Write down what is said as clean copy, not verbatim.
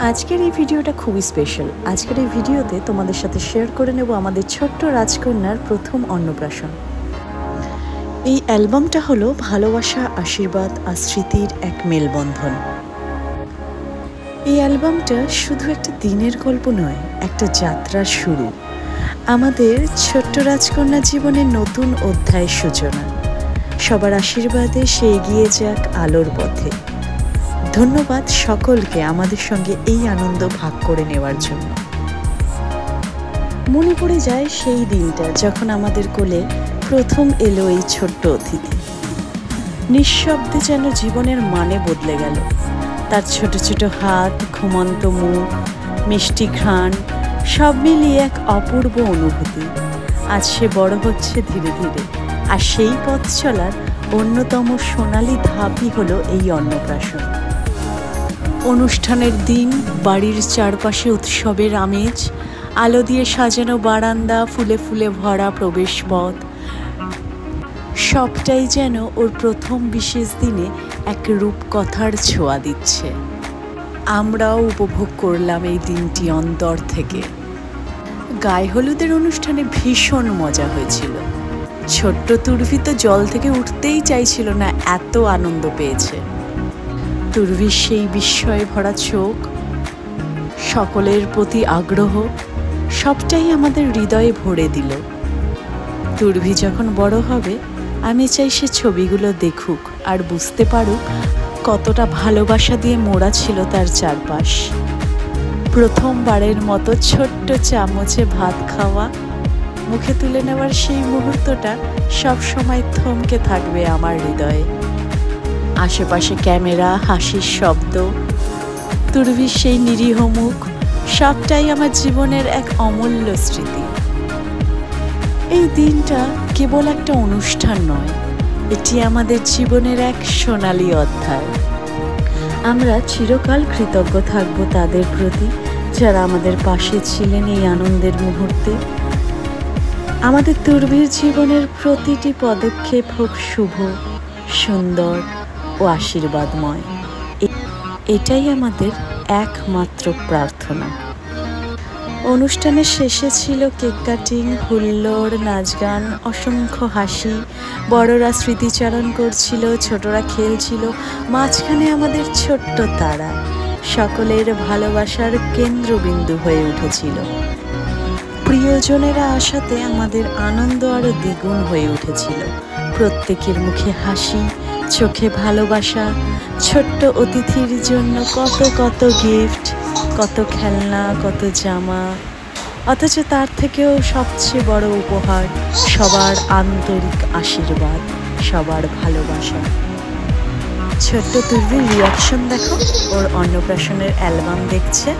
আজকের এই ভিডিওটা খুবই স্পেশাল। আজকের এই ভিডিওতে তোমাদের সাথে শেয়ার করে নেব আমাদের ছোট্ট রাজকন্যার প্রথম অন্নপ্রাশন। এই অ্যালবামটা হলো ভালোবাসা, আশীর্বাদ আর স্মৃতির এক মেলবন্ধন। এই অ্যালবামটা শুধু একটা দিনের গল্প নয়, একটা যাত্রার শুরু, আমাদের ছোট্ট রাজকন্যা জীবনের নতুন অধ্যায়ের সূচনা। সবার আশীর্বাদে সে এগিয়ে যাক আলোর পথে। ধন্যবাদ সকলকে আমাদের সঙ্গে এই আনন্দ ভাগ করে নেওয়ার জন্য। মনে পড়ে যায় সেই দিনটা যখন আমাদের কোলে প্রথম এলো এই ছোট্ট অতিথি। নিঃশব্দে যেন জীবনের মানে বদলে গেল। তার ছোট ছোট হাত, ঘুমন্ত মুখ, মিষ্টি ঘ্রাণ, সব মিলিয়ে এক অপূর্ব অনুভূতি। আজ সে বড় হচ্ছে ধীরে ধীরে, আর সেই পথ চলার অন্যতম সোনালি ধাপই হলো এই অন্নপ্রাশন। অনুষ্ঠানের দিন, বাড়ির চারপাশে উৎসবের আমেজ, আলো দিয়ে সাজানো বারান্দা, ফুলে ফুলে ভরা প্রবেশপথ, সবটাই যেন ওর প্রথম বিশেষ দিনে এক রূপকথার ছোঁয়া দিচ্ছে। আমরাও উপভোগ করলাম এই দিনটি অন্তর থেকে। গায়ে হলুদের অনুষ্ঠানে ভীষণ মজা হয়েছিল। ছোট্ট তুর্ভি তো জল থেকে উঠতেই চাইছিল না, এত আনন্দ পেয়েছে। তুর্ভির সেই বিস্ময়ে ভরা চোখ, সকলের প্রতি আগ্রহ, সবটাই আমাদের হৃদয়ে ভরে দিল। তুর্ভি যখন বড় হবে, আমি চাই সে ছবিগুলো দেখুক আর বুঝতে পারুক কতটা ভালোবাসা দিয়ে মোড়া ছিল তার চারপাশ। প্রথমবারের মতো ছোট্ট চামচে ভাত খাওয়া, মুখে তুলে নেওয়ার সেই মুহূর্তটা সব সময় থমকে থাকবে আমার হৃদয়ে। আশেপাশে ক্যামেরা, হাসির শব্দ, তুর্ভির সেই নিরীহ মুখ, সবটাই আমার জীবনের এক অমূল্য স্মৃতি। এই দিনটা কেবল একটা অনুষ্ঠান নয়, এটি আমাদের জীবনের এক সোনালী অধ্যায়। আমরা চিরকাল কৃতজ্ঞ থাকব তাদের প্রতি যারা আমাদের পাশে ছিলেন এই আনন্দের মুহূর্তে। আমাদের তুর্ভির জীবনের প্রতিটি পদক্ষেপ হোক শুভ, সুন্দর ও আশীর্বাদময়। এটাই আমাদের একমাত্র প্রার্থনা। অনুষ্ঠানের শেষে ছিল কেক কাটিং, হুল্লোড়, নাচ গান, অসংখ্য হাসি। বড়রা স্মৃতিচারণ করছিল, ছোটরা খেলছিল, মাঝখানে আমাদের ছোট্ট তারা সকলের ভালোবাসার কেন্দ্রবিন্দু হয়ে উঠেছিল। প্রিয়জনেরা আসাতে আমাদের আনন্দ আরও দ্বিগুণ হয়ে উঠেছিল। প্রত্যেকের মুখে হাসি, চোখে ভালোবাসা, ছোট্ট অতিথির জন্য কত কত গিফট, কত খেলনা, কত জামা, অথচ তার থেকেও সবচেয়ে বড় উপহার সবার আন্তরিক আশীর্বাদ, সবার ভালোবাসা। ছোট্ট তুর্ভির রিয়াকশন দেখো, ওর অন্নপ্রাশনের অ্যালবাম দেখছে।